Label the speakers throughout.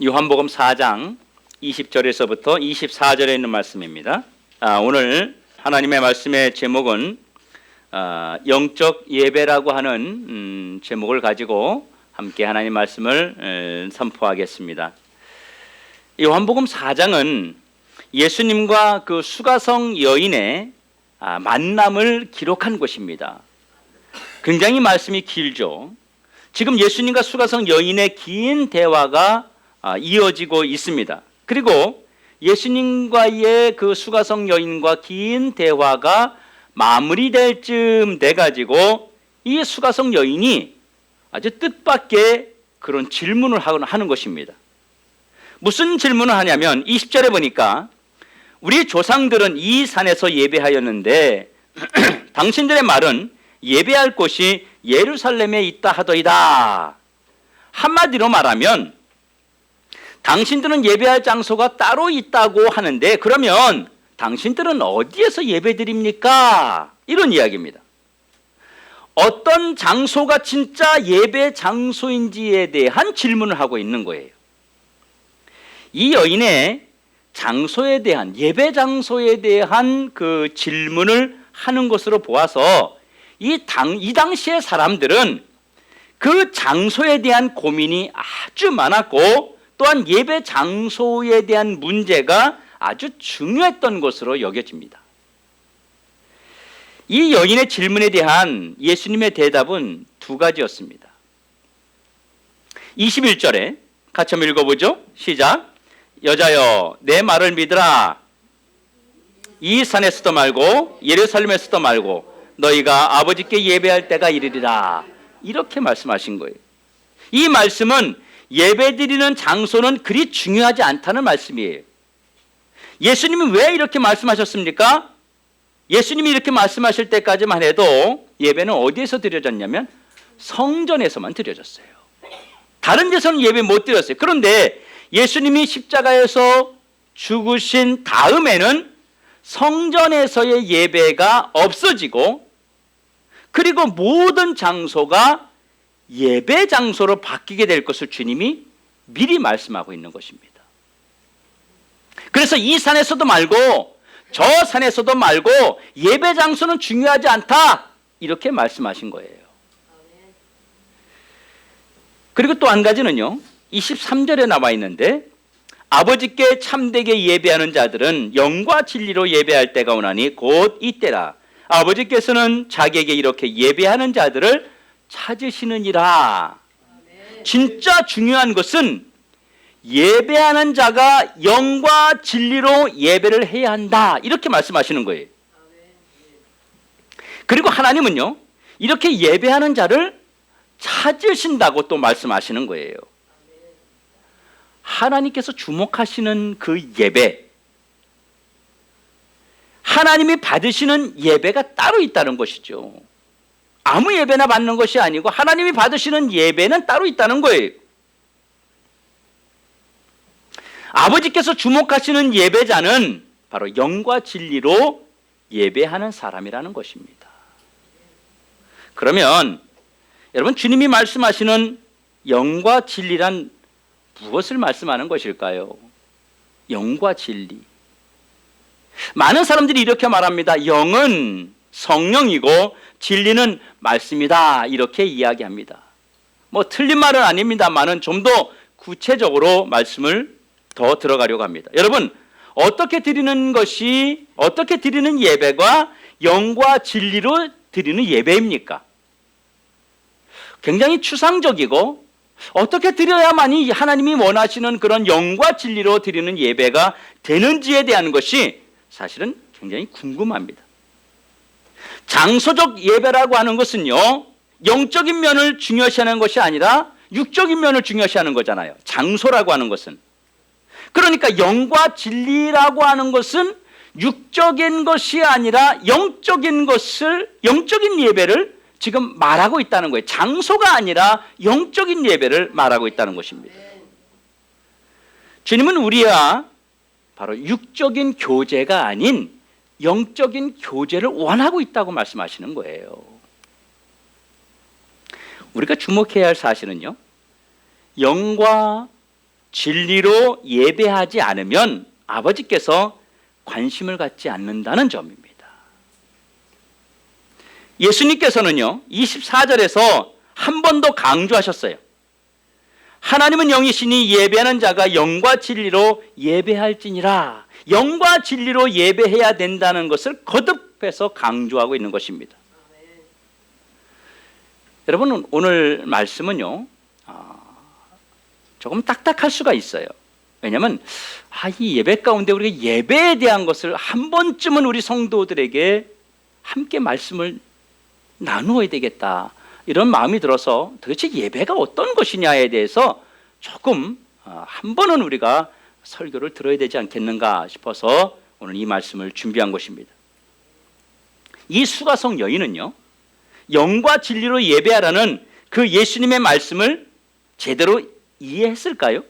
Speaker 1: 요한복음 4장 20절에서부터 24절에 있는 말씀입니다. 오늘 하나님의 말씀의 제목은 영적 예배라고 하는 제목을 가지고 함께 하나님 말씀을 선포하겠습니다. 요한복음 4장은 예수님과 그 수가성 여인의 만남을 기록한 것입니다. 굉장히 말씀이 길죠. 지금 예수님과 수가성 여인의 긴 대화가 이어지고 있습니다. 그리고 예수님과의 그 수가성 여인과 긴 대화가 마무리될 쯤 돼가지고 이 수가성 여인이 아주 뜻밖의 그런 질문을 하는 것입니다. 무슨 질문을 하냐면 20절에 보니까 우리 조상들은 이 산에서 예배하였는데 당신들의 말은 예배할 곳이 예루살렘에 있다 하더이다. 한마디로 말하면 당신들은 예배할 장소가 따로 있다고 하는데 그러면 당신들은 어디에서 예배드립니까? 이런 이야기입니다. 어떤 장소가 진짜 예배 장소인지에 대한 질문을 하고 있는 거예요. 이 여인의 장소에 대한 예배 장소에 대한 그 질문을 하는 것으로 보아서 이 당시의 사람들은 그 장소에 대한 고민이 아주 많았고 또한 예배 장소에 대한 문제가 아주 중요했던 것으로 여겨집니다. 이 여인의 질문에 대한 예수님의 대답은 두 가지였습니다. 21절에 같이 한번 읽어보죠. 시작. 여자여 내 말을 믿으라. 이 산에서도 말고 예루살렘에서도 말고 너희가 아버지께 예배할 때가 이르리라. 이렇게 말씀하신 거예요. 이 말씀은 예배드리는 장소는 그리 중요하지 않다는 말씀이에요. 예수님이 왜 이렇게 말씀하셨습니까? 예수님이 이렇게 말씀하실 때까지만 해도 예배는 어디에서 드려졌냐면 성전에서만 드려졌어요. 다른 데서는 예배 못 드렸어요. 그런데 예수님이 십자가에서 죽으신 다음에는 성전에서의 예배가 없어지고 그리고 모든 장소가 예배 장소로 바뀌게 될 것을 주님이 미리 말씀하고 있는 것입니다. 그래서 이 산에서도 말고 저 산에서도 말고 예배 장소는 중요하지 않다 이렇게 말씀하신 거예요. 그리고 또 한 가지는요 23절에 나와 있는데 아버지께 참되게 예배하는 자들은 영과 진리로 예배할 때가 오나니 곧 이때라. 아버지께서는 자기에게 이렇게 예배하는 자들을 찾으시느니라. 진짜 중요한 것은 예배하는 자가 영과 진리로 예배를 해야 한다 이렇게 말씀하시는 거예요. 그리고 하나님은요 이렇게 예배하는 자를 찾으신다고 또 말씀하시는 거예요. 하나님께서 주목하시는 그 예배, 하나님이 받으시는 예배가 따로 있다는 것이죠. 아무 예배나 받는 것이 아니고 하나님이 받으시는 예배는 따로 있다는 거예요. 아버지께서 주목하시는 예배자는 바로 영과 진리로 예배하는 사람이라는 것입니다. 그러면 여러분 주님이 말씀하시는 영과 진리란 무엇을 말씀하는 것일까요? 영과 진리. 많은 사람들이 이렇게 말합니다. 영은 성령이고 진리는 말씀이다 이렇게 이야기합니다. 뭐 틀린 말은 아닙니다만은 좀 더 구체적으로 말씀을 더 들어가려고 합니다. 여러분 어떻게 드리는 예배가 영과 진리로 드리는 예배입니까? 굉장히 추상적이고 어떻게 드려야만이 하나님이 원하시는 그런 영과 진리로 드리는 예배가 되는지에 대한 것이 사실은 굉장히 궁금합니다. 장소적 예배라고 하는 것은요 영적인 면을 중요시하는 것이 아니라 육적인 면을 중요시하는 거잖아요. 장소라고 하는 것은. 그러니까 영과 진리라고 하는 것은 육적인 것이 아니라 영적인 예배를 지금 말하고 있다는 거예요. 장소가 아니라 영적인 예배를 말하고 있다는 것입니다. 주님은 우리와 바로 육적인 교제가 아닌 영적인 교제를 원하고 있다고 말씀하시는 거예요. 우리가 주목해야 할 사실은요, 영과 진리로 예배하지 않으면 아버지께서 관심을 갖지 않는다는 점입니다. 예수님께서는요 24절에서 한 번 더 강조하셨어요. 하나님은 영이시니 예배하는 자가 영과 진리로 예배할지니라. 영과 진리로 예배해야 된다는 것을 거듭해서 강조하고 있는 것입니다. 여러분, 오늘 말씀은요 조금 딱딱할 수가 있어요. 왜냐하면 이 예배 가운데 우리가 예배에 대한 것을 한 번쯤은 우리 성도들에게 함께 말씀을 나누어야 되겠다, 이런 마음이 들어서 도대체 예배가 어떤 것이냐에 대해서 조금 한 번은 우리가 설교를 들어야 되지 않겠는가 싶어서 오늘 이 말씀을 준비한 것입니다. 이 수가성 여인은요 영과 진리로 예배하라는 그 예수님의 말씀을 제대로 이해했을까요?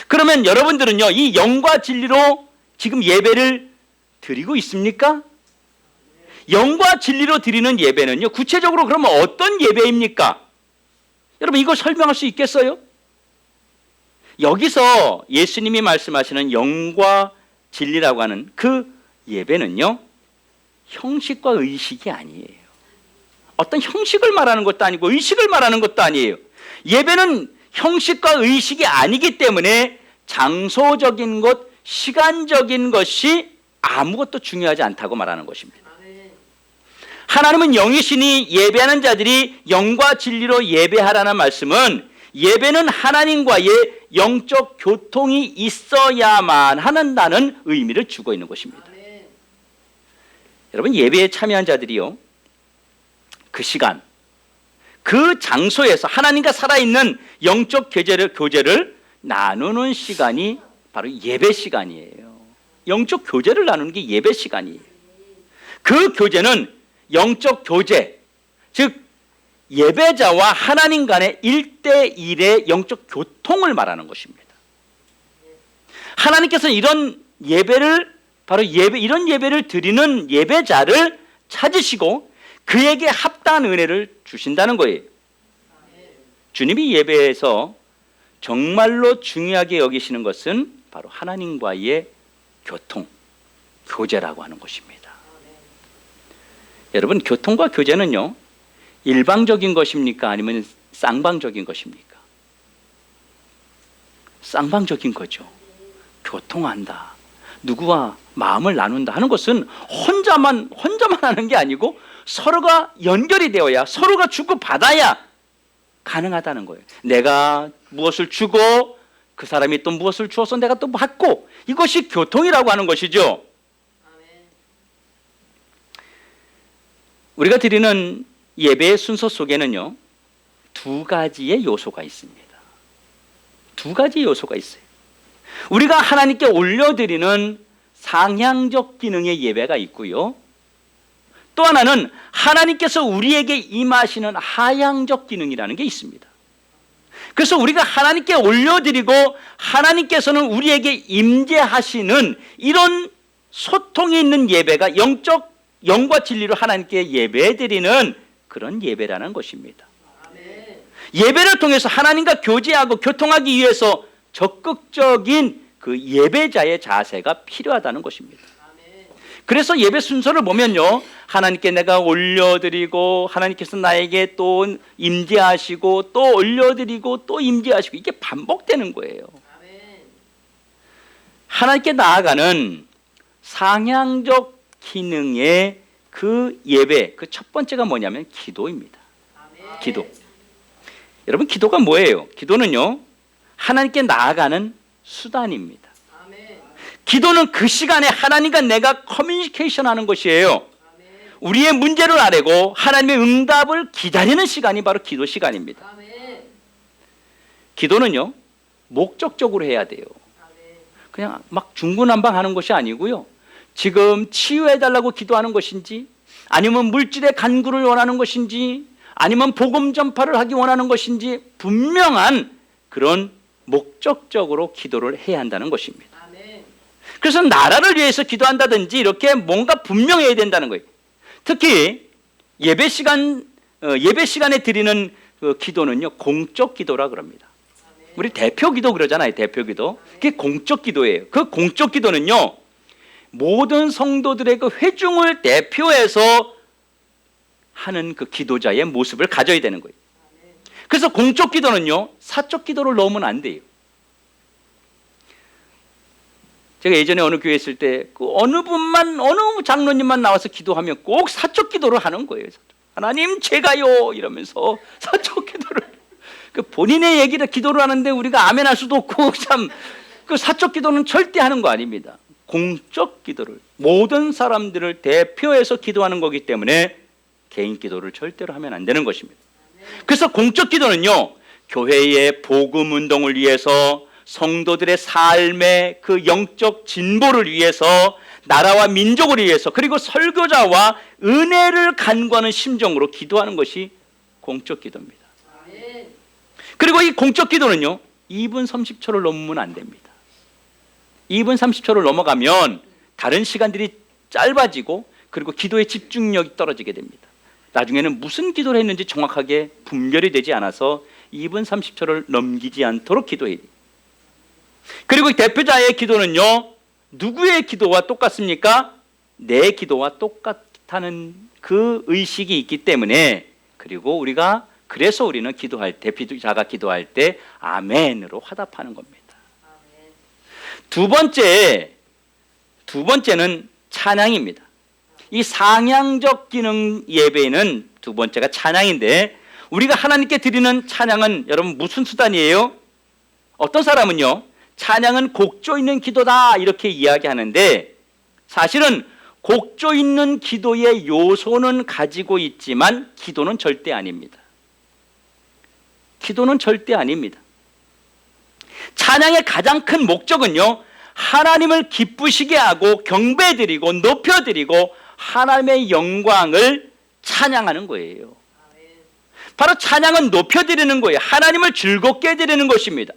Speaker 1: 그러면 여러분들은요 이 영과 진리로 지금 예배를 드리고 있습니까? 영과 진리로 드리는 예배는요 구체적으로 그러면 어떤 예배입니까? 여러분, 이거 설명할 수 있겠어요? 여기서 예수님이 말씀하시는 영과 진리라고 하는 그 예배는요 형식과 의식이 아니에요. 어떤 형식을 말하는 것도 아니고 의식을 말하는 것도 아니에요. 예배는 형식과 의식이 아니기 때문에 장소적인 것, 시간적인 것이 아무것도 중요하지 않다고 말하는 것입니다. 하나님은 영이시니 예배하는 자들이 영과 진리로 예배하라는 말씀은 예배는 하나님과의 영적 교통이 있어야만 한다는 의미를 주고 있는 것입니다. 여러분, 예배에 참여한 자들이요 그 시간, 그 장소에서 하나님과 살아있는 영적 교제를 나누는 시간이 바로 예배 시간이에요. 영적 교제를 나누는 게 예배 시간이에요. 그 교제는 영적 교제, 즉 예배자와 하나님 간의 1대1의 영적 교통을 말하는 것입니다. 하나님께서는 이런 예배를 바로 이런 예배를 드리는 예배자를 찾으시고 그에게 합당한 은혜를 주신다는 거예요. 주님이 예배에서 정말로 중요하게 여기시는 것은 바로 하나님과의 교통, 교제라고 하는 것입니다. 여러분, 교통과 교제는요 일방적인 것입니까? 아니면 쌍방적인 것입니까? 쌍방적인 거죠. 교통한다, 누구와 마음을 나눈다 하는 것은 혼자만 하는 게 아니고 서로가 연결이 되어야, 서로가 주고 받아야 가능하다는 거예요. 내가 무엇을 주고 그 사람이 또 무엇을 주어서 내가 또 받고, 이것이 교통이라고 하는 것이죠. 우리가 드리는 예배의 순서 속에는요 두 가지의 요소가 있습니다. 두 가지 요소가 있어요. 우리가 하나님께 올려드리는 상향적 기능의 예배가 있고요, 또 하나는 하나님께서 우리에게 임하시는 하향적 기능이라는 게 있습니다. 그래서 우리가 하나님께 올려드리고 하나님께서는 우리에게 임재하시는 이런 소통이 있는 예배가 영과 진리로 하나님께 예배드리는 그런 예배라는 것입니다. 예배를 통해서 하나님과 교제하고 교통하기 위해서 적극적인 그 예배자의 자세가 필요하다는 것입니다. 그래서 예배 순서를 보면요 하나님께 내가 올려드리고 하나님께서 나에게 또 임재하시고 또 올려드리고 또 임재하시고, 이게 반복되는 거예요. 하나님께 나아가는 상향적 기능의 그 예배, 그 첫 번째가 뭐냐면 기도입니다. 기도. 여러분, 기도가 뭐예요? 기도는요 하나님께 나아가는 수단입니다. 기도는 그 시간에 하나님과 내가 커뮤니케이션 하는 것이에요. 우리의 문제를 아뢰고 하나님의 응답을 기다리는 시간이 바로 기도 시간입니다. 기도는요 목적적으로 해야 돼요. 그냥 막 중구난방하는 것이 아니고요, 지금 치유해달라고 기도하는 것인지, 아니면 물질의 간구를 원하는 것인지, 아니면 복음 전파를 하기 원하는 것인지 분명한 그런 목적적으로 기도를 해야 한다는 것입니다. 그래서 나라를 위해서 기도한다든지 이렇게 뭔가 분명해야 된다는 거예요. 특히 예배 시간에 드리는 그 기도는요 공적 기도라 그럽니다. 우리 대표 기도 그러잖아요. 대표 기도. 그게 공적 기도예요. 그 공적 기도는요, 모든 성도들의 그 회중을 대표해서 하는 그 기도자의 모습을 가져야 되는 거예요. 그래서 공적 기도는요, 사적 기도를 넣으면 안 돼요. 제가 예전에 어느 교회 있을 때 그 어느 분만, 어느 장로님만 나와서 기도하면 꼭 사적 기도를 하는 거예요. 하나님 제가요 이러면서 사적 기도를, 그 본인의 얘기를 기도를 하는데 우리가 아멘 할 수도 없고, 참 그 사적 기도는 절대 하는 거 아닙니다. 공적 기도를, 모든 사람들을 대표해서 기도하는 거기 때문에 개인 기도를 절대로 하면 안 되는 것입니다. 그래서 공적 기도는요, 교회의 복음 운동을 위해서, 성도들의 삶의 그 영적 진보를 위해서, 나라와 민족을 위해서, 그리고 설교자와 은혜를 간구하는 심정으로 기도하는 것이 공적 기도입니다. 그리고 이 공적 기도는요, 2분 30초를 넘으면 안 됩니다. 2분 30초를 넘어가면 다른 시간들이 짧아지고, 그리고 기도의 집중력이 떨어지게 됩니다. 나중에는 무슨 기도를 했는지 정확하게 분별이 되지 않아서 2분 30초를 넘기지 않도록 기도해야 돼요. 그리고 대표자의 기도는요, 누구의 기도와 똑같습니까? 내 기도와 똑같다는 그 의식이 있기 때문에, 그리고 그래서 우리는 기도할 때, 대표자가 기도할 때 아멘으로 화답하는 겁니다. 두 번째는 찬양입니다. 이 상향적 기능 예배는 두 번째가 찬양인데, 우리가 하나님께 드리는 찬양은 여러분 무슨 수단이에요? 어떤 사람은요, 찬양은 곡조 있는 기도다 이렇게 이야기하는데, 사실은 곡조 있는 기도의 요소는 가지고 있지만 기도는 절대 아닙니다. 기도는 절대 아닙니다. 찬양의 가장 큰 목적은요, 하나님을 기쁘시게 하고 경배드리고 높여드리고 하나님의 영광을 찬양하는 거예요. 바로 찬양은 높여드리는 거예요. 하나님을 즐겁게 해드리는 것입니다.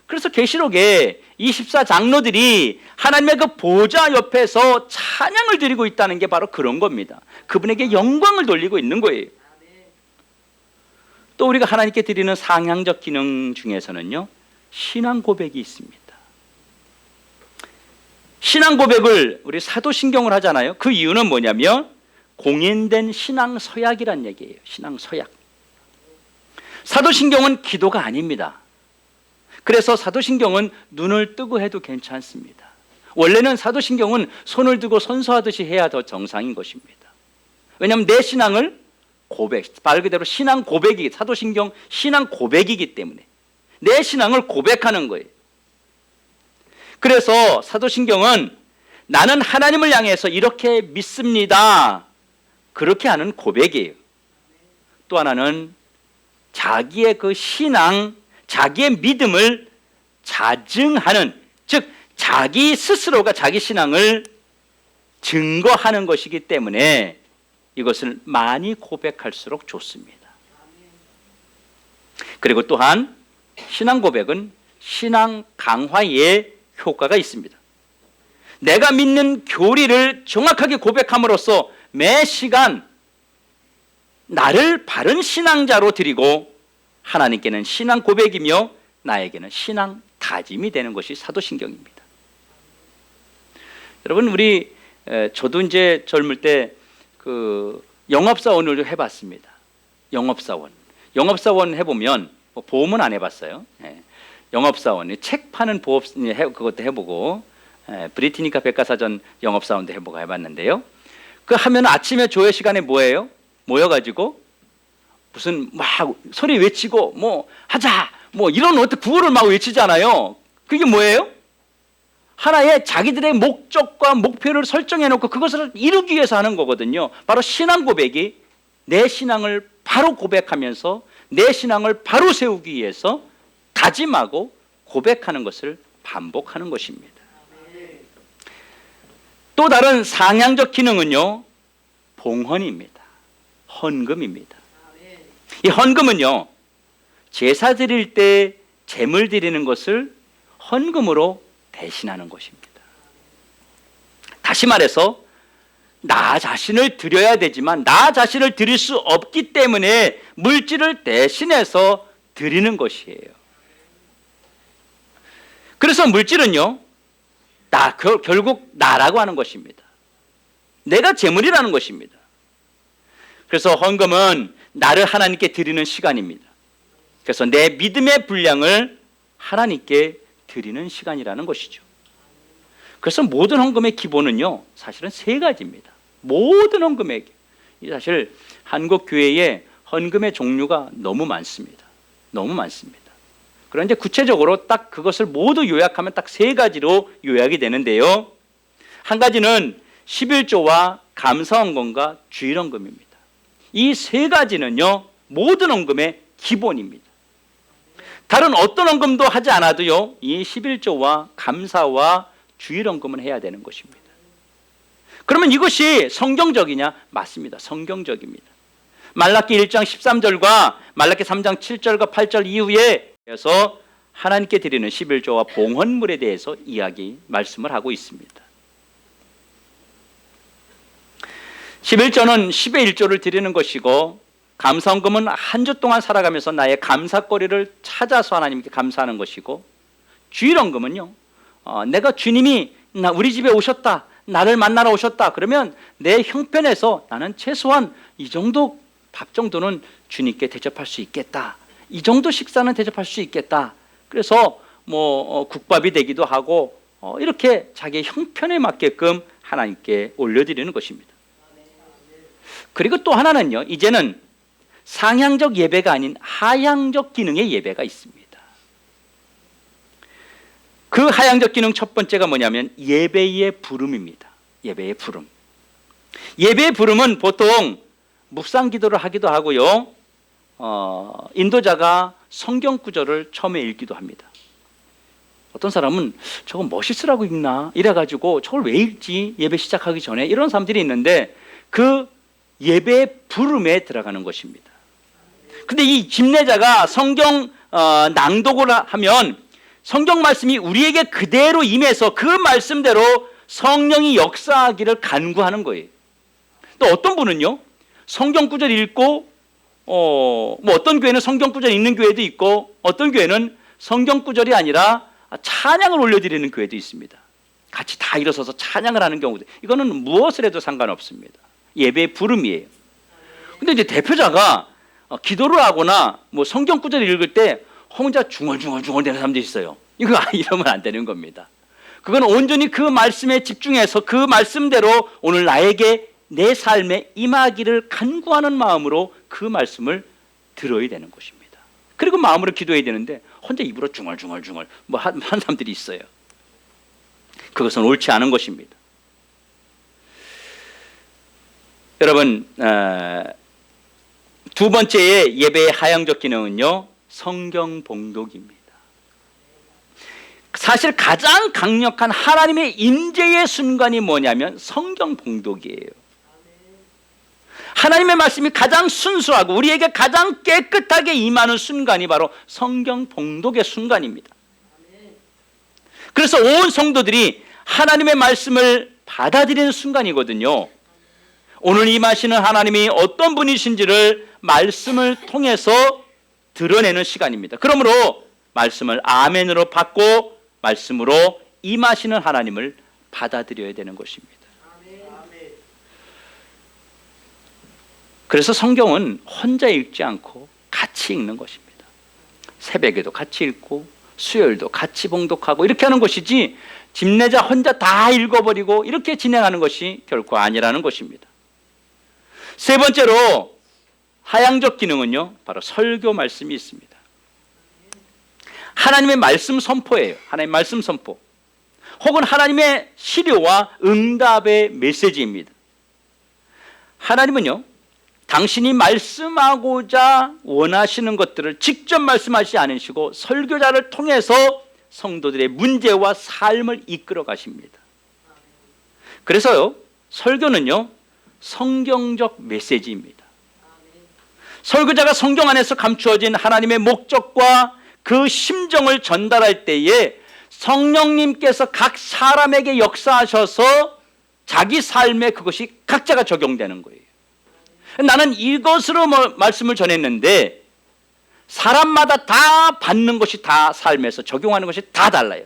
Speaker 1: 그래서 계시록에 24장로들이 하나님의 그 보좌 옆에서 찬양을 드리고 있다는 게 바로 그런 겁니다. 그분에게 영광을 돌리고 있는 거예요. 또 우리가 하나님께 드리는 상향적 기능 중에서는요, 신앙 고백이 있습니다. 신앙 고백을 우리 사도신경을 하잖아요. 그 이유는 뭐냐면 공인된 신앙 서약이란 얘기예요. 신앙 서약. 사도신경은 기도가 아닙니다. 그래서 사도신경은 눈을 뜨고 해도 괜찮습니다. 원래는 사도신경은 손을 들고 선서하듯이 해야 더 정상인 것입니다. 왜냐하면 내 신앙을 고백, 말 그대로 신앙 고백이, 사도신경 신앙 고백이기 때문에 내 신앙을 고백하는 거예요. 그래서 사도신경은 나는 하나님을 향해서 이렇게 믿습니다, 그렇게 하는 고백이에요. 또 하나는 자기의 그 신앙, 자기의 믿음을 자증하는, 즉 자기 스스로가 자기 신앙을 증거하는 것이기 때문에 이것을 많이 고백할수록 좋습니다. 그리고 또한 신앙 고백은 신앙 강화에 효과가 있습니다. 내가 믿는 교리를 정확하게 고백함으로써 매 시간 나를 바른 신앙자로 드리고 하나님께는 신앙 고백이며 나에게는 신앙 다짐이 되는 것이 사도신경입니다. 여러분, 저도 이제 젊을 때 그 영업사원을 해봤습니다. 영업사원 해보면, 보험은 안 해봤어요. 영업사원, 책 파는 보험 그것도 해보고, 브리티니카 백과사전 영업사원도 해보고 해봤는데요. 그 하면 아침에 조회 시간에 뭐예요? 모여가지고 무슨 막 소리 외치고 뭐 하자 뭐 이런 어떤 구호를 막 외치잖아요. 그게 뭐예요? 하나의 자기들의 목적과 목표를 설정해 놓고 그것을 이루기 위해서 하는 거거든요. 바로 신앙 고백이 내 신앙을 바로 고백하면서 내 신앙을 바로 세우기 위해서 다짐하고 고백하는 것을 반복하는 것입니다. 또 다른 상향적 기능은요, 봉헌입니다. 헌금입니다. 이 헌금은요, 제사 드릴 때 제물 드리는 것을 헌금으로 대신하는 것입니다. 다시 말해서 나 자신을 드려야 되지만 나 자신을 드릴 수 없기 때문에 물질을 대신해서 드리는 것이에요. 그래서 물질은요, 결국 나라고 하는 것입니다. 내가 재물이라는 것입니다. 그래서 헌금은 나를 하나님께 드리는 시간입니다. 그래서 내 믿음의 분량을 하나님께 드리는 시간이라는 것이죠. 그래서 모든 헌금의 기본은요, 사실은 세 가지입니다. 모든 헌금의 사실 한국 교회에 헌금의 종류가 너무 많습니다. 너무 많습니다. 그런데 구체적으로 딱 그것을 모두 요약하면 딱 세 가지로 요약이 되는데요. 한 가지는 11조와 감사헌금과 주일헌금입니다. 이 세 가지는요, 모든 헌금의 기본입니다. 다른 어떤 헌금도 하지 않아도요, 이 11조와 감사와 주일헌금은 해야 되는 것입니다. 그러면 이것이 성경적이냐? 맞습니다. 성경적입니다. 말라기 1장 13절과 말라기 3장 7절과 8절 이후에 서 하나님께 드리는 11조와 봉헌물에 대해서 말씀을 하고 있습니다. 11조는 10의 1조를 드리는 것이고, 감사헌금은 한 주 동안 살아가면서 나의 감사거리를 찾아서 하나님께 감사하는 것이고, 주일헌금은요, 내가 주님이 우리 집에 오셨다, 나를 만나러 오셨다 그러면 내 형편에서 나는 최소한 이 정도 밥 정도는 주님께 대접할 수 있겠다, 이 정도 식사는 대접할 수 있겠다, 그래서 국밥이 되기도 하고 이렇게 자기의 형편에 맞게끔 하나님께 올려드리는 것입니다. 그리고 또 하나는요, 이제는 상향적 예배가 아닌 하향적 기능의 예배가 있습니다. 그 하향적 기능 첫 번째가 뭐냐면 예배의 부름입니다. 예배의 부름. 예배의 부름은 보통 묵상 기도를 하기도 하고요, 인도자가 성경 구절을 처음에 읽기도 합니다. 어떤 사람은 저거 멋있으라고 읽나 이래가지고 저걸 왜 읽지, 예배 시작하기 전에, 이런 사람들이 있는데 그 예배의 부름에 들어가는 것입니다. 근데 이 집례자가 성경 낭독을 하면 성경 말씀이 우리에게 그대로 임해서 그 말씀대로 성령이 역사하기를 간구하는 거예요. 또 어떤 분은요, 성경 구절 읽고 어떤 교회는 성경 구절 읽는 교회도 있고, 어떤 교회는 성경 구절이 아니라 찬양을 올려드리는 교회도 있습니다. 같이 다 일어서서 찬양을 하는 경우도, 이거는 무엇을 해도 상관없습니다. 예배의 부름이에요. 근데 이제 대표자가 기도를 하거나 성경 구절을 읽을 때 혼자 중얼중얼 되는 사람도 있어요. 이거 이러면 안 되는 겁니다. 그건 온전히 그 말씀에 집중해서 그 말씀대로 오늘 나에게 내 삶에 임하기를 간구하는 마음으로 그 말씀을 들어야 되는 것입니다. 그리고 마음으로 기도해야 되는데 혼자 입으로 중얼중얼 한 사람들이 있어요. 그것은 옳지 않은 것입니다. 여러분, 두 번째의 예배의 하향적 기능은요, 성경 봉독입니다. 사실 가장 강력한 하나님의 임재의 순간이 뭐냐면 성경 봉독이에요. 하나님의 말씀이 가장 순수하고 우리에게 가장 깨끗하게 임하는 순간이 바로 성경 봉독의 순간입니다. 그래서 온 성도들이 하나님의 말씀을 받아들이는 순간이거든요. 오늘 임하시는 하나님이 어떤 분이신지를 말씀을 통해서 드러내는 시간입니다. 그러므로 말씀을 아멘으로 받고 말씀으로 임하시는 하나님을 받아들여야 되는 것입니다. 그래서 성경은 혼자 읽지 않고 같이 읽는 것입니다. 새벽에도 같이 읽고 수요일도 같이 봉독하고 이렇게 하는 것이지, 집례자 혼자 다 읽어버리고 이렇게 진행하는 것이 결코 아니라는 것입니다. 세 번째로 하향적 기능은요, 바로 설교 말씀이 있습니다. 하나님의 말씀 선포예요. 하나님의 말씀 선포, 혹은 하나님의 시료와 응답의 메시지입니다. 하나님은요, 당신이 말씀하고자 원하시는 것들을 직접 말씀하시지 않으시고 설교자를 통해서 성도들의 문제와 삶을 이끌어 가십니다. 그래서요, 설교는요, 성경적 메시지입니다. 설교자가 성경 안에서 감추어진 하나님의 목적과 그 심정을 전달할 때에 성령님께서 각 사람에게 역사하셔서 자기 삶에 그것이 각자가 적용되는 거예요. 나는 이것으로 말씀을 전했는데 사람마다 다 받는 것이 다 삶에서 적용하는 것이 다 달라요.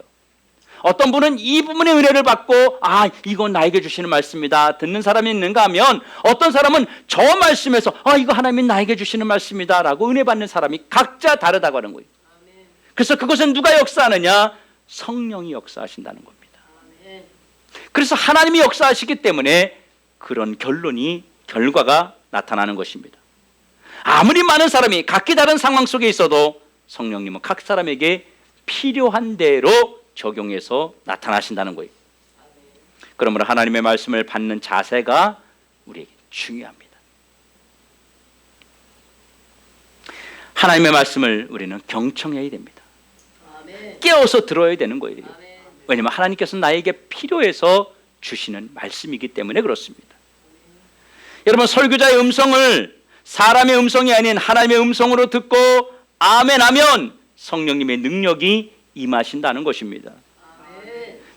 Speaker 1: 어떤 분은 이 부분의 은혜를 받고 이건 나에게 주시는 말씀이다 듣는 사람이 있는가 하면, 어떤 사람은 저 말씀에서 이거 하나님이 나에게 주시는 말씀이다 라고 은혜 받는 사람이 각자 다르다고 하는 거예요. 그래서 그것은 누가 역사하느냐? 성령이 역사하신다는 겁니다. 그래서 하나님이 역사하시기 때문에 그런 결과가 나타나는 것입니다. 아무리 많은 사람이 각기 다른 상황 속에 있어도 성령님은 각 사람에게 필요한 대로 적용해서 나타나신다는 거예요. 그러므로 하나님의 말씀을 받는 자세가 우리에게 중요합니다. 하나님의 말씀을 우리는 경청해야 됩니다. 깨어서 들어야 되는 거예요. 왜냐하면 하나님께서 나에게 필요해서 주시는 말씀이기 때문에 그렇습니다. 여러분, 설교자의 음성을 사람의 음성이 아닌 하나님의 음성으로 듣고 아멘 하면 성령님의 능력이 임하신다는 것입니다.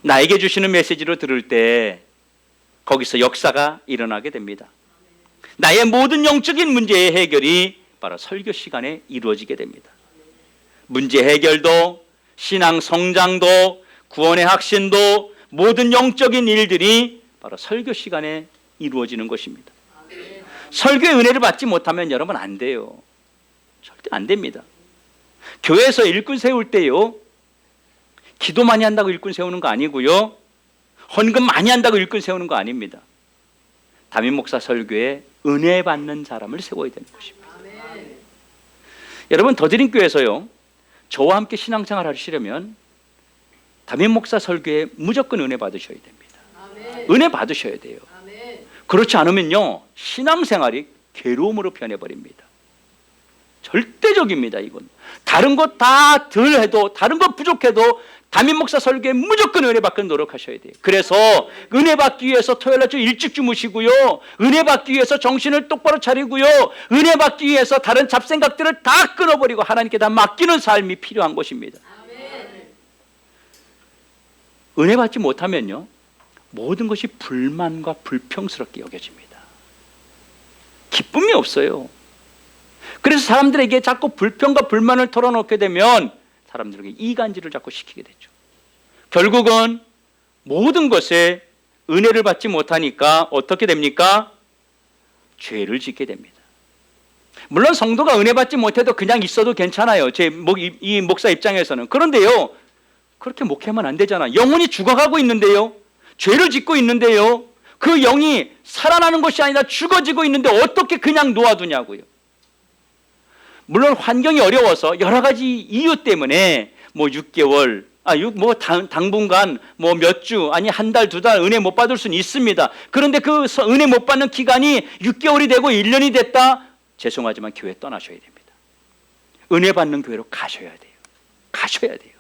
Speaker 1: 나에게 주시는 메시지로 들을 때 거기서 역사가 일어나게 됩니다. 나의 모든 영적인 문제의 해결이 바로 설교 시간에 이루어지게 됩니다. 문제 해결도, 신앙 성장도, 구원의 확신도, 모든 영적인 일들이 바로 설교 시간에 이루어지는 것입니다. 설교의 은혜를 받지 못하면 여러분 안 돼요. 절대 안 됩니다. 교회에서 일꾼 세울 때요, 기도 많이 한다고 일꾼 세우는 거 아니고요, 헌금 많이 한다고 일꾼 세우는 거 아닙니다. 담임 목사 설교에 은혜 받는 사람을 세워야 되는 것입니다. 여러분, 더드림교회에서요, 저와 함께 신앙생활 하시려면 담임 목사 설교에 무조건 은혜 받으셔야 됩니다. 은혜 받으셔야 돼요. 그렇지 않으면요, 신앙생활이 괴로움으로 변해버립니다. 절대적입니다. 이건 다른 것 다 덜 해도, 다른 것 부족해도 담임 목사 설교에 무조건 은혜 받기 노력하셔야 돼요. 그래서 은혜 받기 위해서 토요일날 좀 일찍 주무시고요, 은혜 받기 위해서 정신을 똑바로 차리고요, 은혜 받기 위해서 다른 잡생각들을 다 끊어버리고 하나님께 다 맡기는 삶이 필요한 것입니다. 은혜 받지 못하면요, 모든 것이 불만과 불평스럽게 여겨집니다. 기쁨이 없어요. 그래서 사람들에게 자꾸 불평과 불만을 털어놓게 되면 사람들에게 이간질을 자꾸 시키게 되죠. 결국은 모든 것에 은혜를 받지 못하니까 어떻게 됩니까? 죄를 짓게 됩니다. 물론 성도가 은혜 받지 못해도 그냥 있어도 괜찮아요, 이 목사 입장에서는. 그런데요, 그렇게 목회하면 안 되잖아. 영혼이 죽어가고 있는데요, 죄를 짓고 있는데요, 그 영이 살아나는 것이 아니라 죽어지고 있는데 어떻게 그냥 놓아두냐고요. 물론 환경이 어려워서 여러 가지 이유 때문에 6개월, 당분간 몇 주, 아니 한 달, 두 달 은혜 못 받을 수는 있습니다. 그런데 그 은혜 못 받는 기간이 6개월이 되고 1년이 됐다? 죄송하지만 교회 떠나셔야 됩니다. 은혜 받는 교회로 가셔야 돼요. 가셔야 돼요.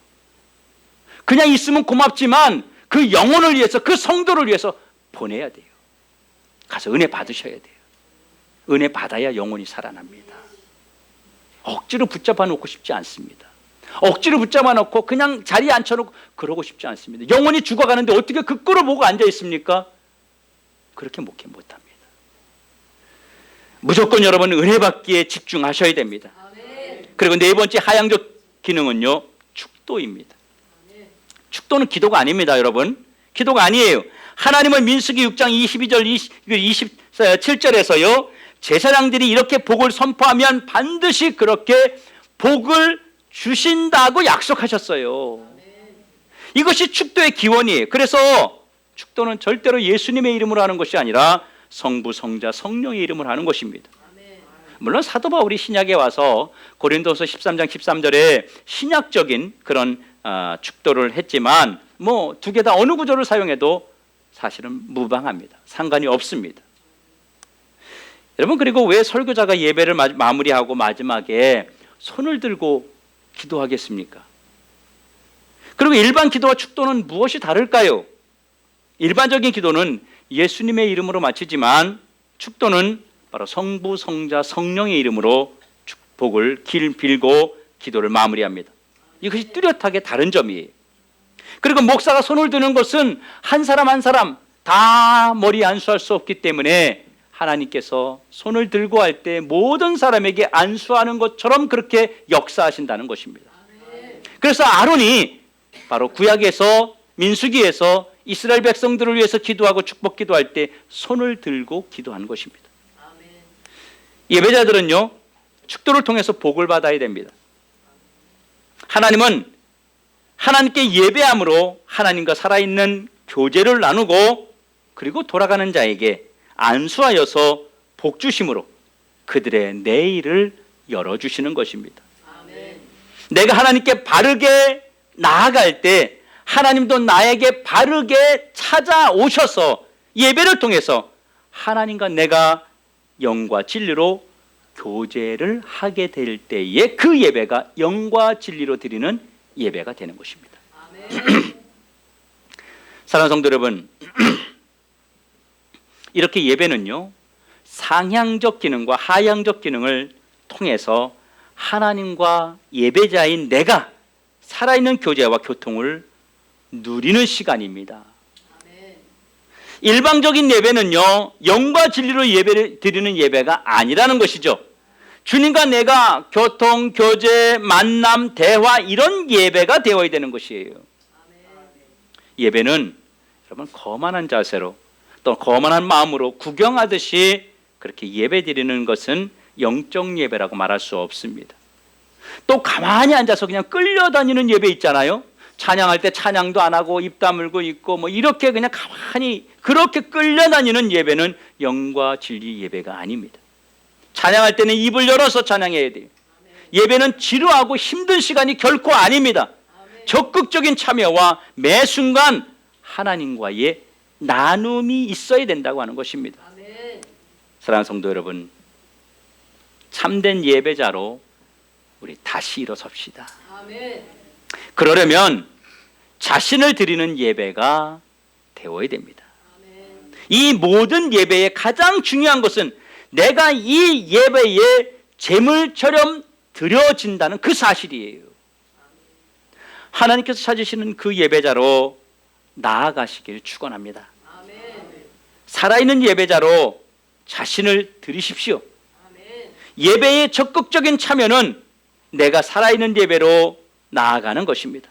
Speaker 1: 그냥 있으면 고맙지만 그 영혼을 위해서, 그 성도를 위해서 보내야 돼요. 가서 은혜 받으셔야 돼요. 은혜 받아야 영혼이 살아납니다. 억지로 붙잡아 놓고 싶지 않습니다. 억지로 붙잡아 놓고 그냥 자리에 앉혀놓고 그러고 싶지 않습니다. 영혼이 죽어가는데 어떻게 그 꼴을 보고 앉아 있습니까? 그렇게 목회 못합니다. 무조건 여러분 은혜 받기에 집중하셔야 됩니다. 그리고 네 번째 하향적 기능은요, 축도입니다. 축도는 기도가 아닙니다. 여러분, 기도가 아니에요. 하나님은 민수기 6장 22절 27절에서요 제사장들이 이렇게 복을 선포하면 반드시 그렇게 복을 주신다고 약속하셨어요. 이것이 축도의 기원이에요. 그래서 축도는 절대로 예수님의 이름으로 하는 것이 아니라 성부, 성자, 성령의 이름으로 하는 것입니다. 물론 사도 바울이 신약에 와서 고린도서 13장 13절에 신약적인 그런 축도를 했지만 두 개 다 어느 구조를 사용해도 사실은 무방합니다. 상관이 없습니다. 여러분, 그리고 왜 설교자가 예배를 마무리하고 마지막에 손을 들고 기도하겠습니까? 그리고 일반 기도와 축도는 무엇이 다를까요? 일반적인 기도는 예수님의 이름으로 마치지만 축도는 바로 성부, 성자, 성령의 이름으로 복을 빌고 기도를 마무리합니다. 이것이 뚜렷하게 다른 점이에요. 그리고 목사가 손을 드는 것은 한 사람 한 사람 다 머리에 안수할 수 없기 때문에 하나님께서 손을 들고 할 때 모든 사람에게 안수하는 것처럼 그렇게 역사하신다는 것입니다. 그래서 아론이 바로 구약에서 민수기에서 이스라엘 백성들을 위해서 기도하고 축복 기도할 때 손을 들고 기도하는 것입니다. 예배자들은요, 축도를 통해서 복을 받아야 됩니다. 하나님은 하나님께 예배함으로 하나님과 살아있는 교제를 나누고 그리고 돌아가는 자에게 안수하여서 복 주심으로 그들의 내일을 열어주시는 것입니다. 아멘. 내가 하나님께 바르게 나아갈 때 하나님도 나에게 바르게 찾아오셔서 예배를 통해서 하나님과 내가 영과 진리로 교제를 하게 될 때에 그 예배가 영과 진리로 드리는 예배가 되는 것입니다. 사랑하는 성도 여러분, 이렇게 예배는요, 상향적 기능과 하향적 기능을 통해서 하나님과 예배자인 내가 살아있는 교제와 교통을 누리는 시간입니다. 일방적인 예배는요, 영과 진리로 예배를 드리는 예배가 아니라는 것이죠. 주님과 내가 교통, 교제, 만남, 대화 이런 예배가 되어야 되는 것이에요. 예배는 여러분 거만한 자세로 또 거만한 마음으로 구경하듯이 그렇게 예배 드리는 것은 영적 예배라고 말할 수 없습니다. 또 가만히 앉아서 그냥 끌려다니는 예배 있잖아요. 찬양할 때 찬양도 안 하고 입 다물고 있고 뭐 이렇게 그냥 가만히 그렇게 끌려다니는 예배는 영과 진리 예배가 아닙니다. 찬양할 때는 입을 열어서 찬양해야 돼요. 예배는 지루하고 힘든 시간이 결코 아닙니다. 적극적인 참여와 매 순간 하나님과의 나눔이 있어야 된다고 하는 것입니다. 사랑하는 성도 여러분, 참된 예배자로 우리 다시 일어섭시다. 그러려면 자신을 드리는 예배가 되어야 됩니다. 이 모든 예배의 가장 중요한 것은 내가 이 예배에 제물처럼 드려진다는 그 사실이에요. 하나님께서 찾으시는 그 예배자로 나아가시기를 축원합니다. 살아있는 예배자로 자신을 드리십시오. 예배의 적극적인 참여는 내가 살아있는 예배로 나아가는 것입니다.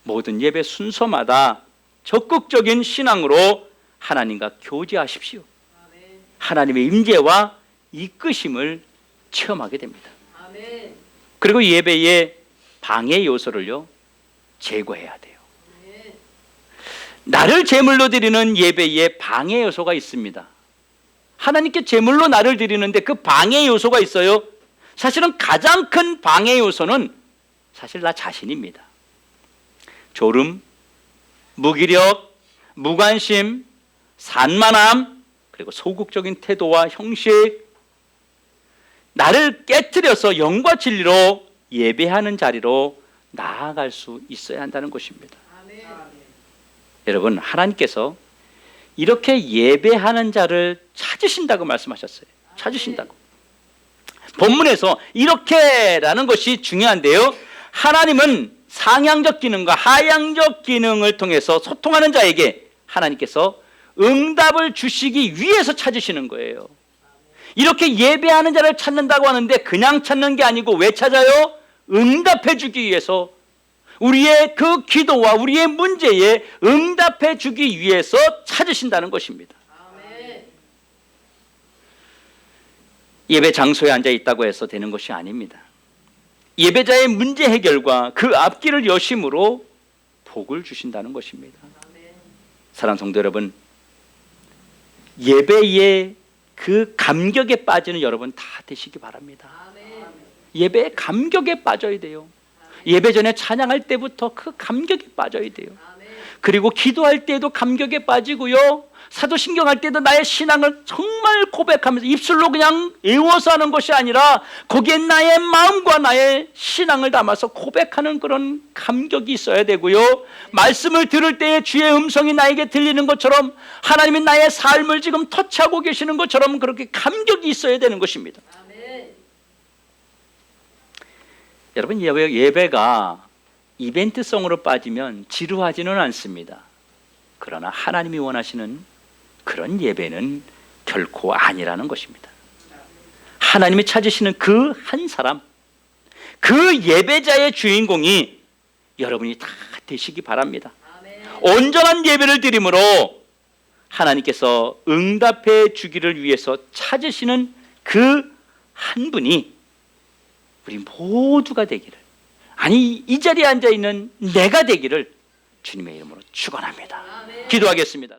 Speaker 1: 모든 예배 순서마다 적극적인 신앙으로 하나님과 교제하십시오. 하나님의 임재와 이끄심을 체험하게 됩니다. 그리고 예배의 방해 요소를요, 제거해야 돼요. 나를 제물로 드리는 예배에 방해 요소가 있습니다. 하나님께 제물로 나를 드리는데 그 방해 요소가 있어요. 사실은 가장 큰 방해 요소는 사실 나 자신입니다. 졸음, 무기력, 무관심, 산만함, 그리고 소극적인 태도와 형식, 나를 깨트려서 영과 진리로 예배하는 자리로 나아갈 수 있어야 한다는 것입니다. 아멘. 여러분, 하나님께서 이렇게 예배하는 자를 찾으신다고 말씀하셨어요. 찾으신다고. 본문에서 이렇게라는 것이 중요한데요, 하나님은 상향적 기능과 하향적 기능을 통해서 소통하는 자에게 하나님께서 응답을 주시기 위해서 찾으시는 거예요. 이렇게 예배하는 자를 찾는다고 하는데 그냥 찾는 게 아니고 왜 찾아요? 응답해 주기 위해서, 우리의 그 기도와 우리의 문제에 응답해 주기 위해서 찾으신다는 것입니다. 예배 장소에 앉아 있다고 해서 되는 것이 아닙니다. 예배자의 문제 해결과 그 앞길을 여심으로 복을 주신다는 것입니다. 사랑하는 성도 여러분, 예배의 그 감격에 빠지는 여러분 다 되시기 바랍니다. 예배의 감격에 빠져야 돼요. 예배 전에 찬양할 때부터 그 감격에 빠져야 돼요. 그리고 기도할 때도 감격에 빠지고요, 사도신경 할 때도 나의 신앙을 정말 고백하면서 입술로 그냥 외워서 하는 것이 아니라 거기에 나의 마음과 나의 신앙을 담아서 고백하는 그런 감격이 있어야 되고요, 말씀을 들을 때에 주의 음성이 나에게 들리는 것처럼 하나님이 나의 삶을 지금 터치하고 계시는 것처럼 그렇게 감격이 있어야 되는 것입니다. 여러분, 예배가 이벤트성으로 빠지면 지루하지는 않습니다. 그러나 하나님이 원하시는 그런 예배는 결코 아니라는 것입니다. 하나님이 찾으시는 그 한 사람, 그 예배자의 주인공이 여러분이 다 되시기 바랍니다. 온전한 예배를 드림으로 하나님께서 응답해 주기를 위해서 찾으시는 그 한 분이 우리 모두가 되기를, 아니 이 자리에 앉아 있는 내가 되기를 주님의 이름으로 축원합니다. 기도하겠습니다.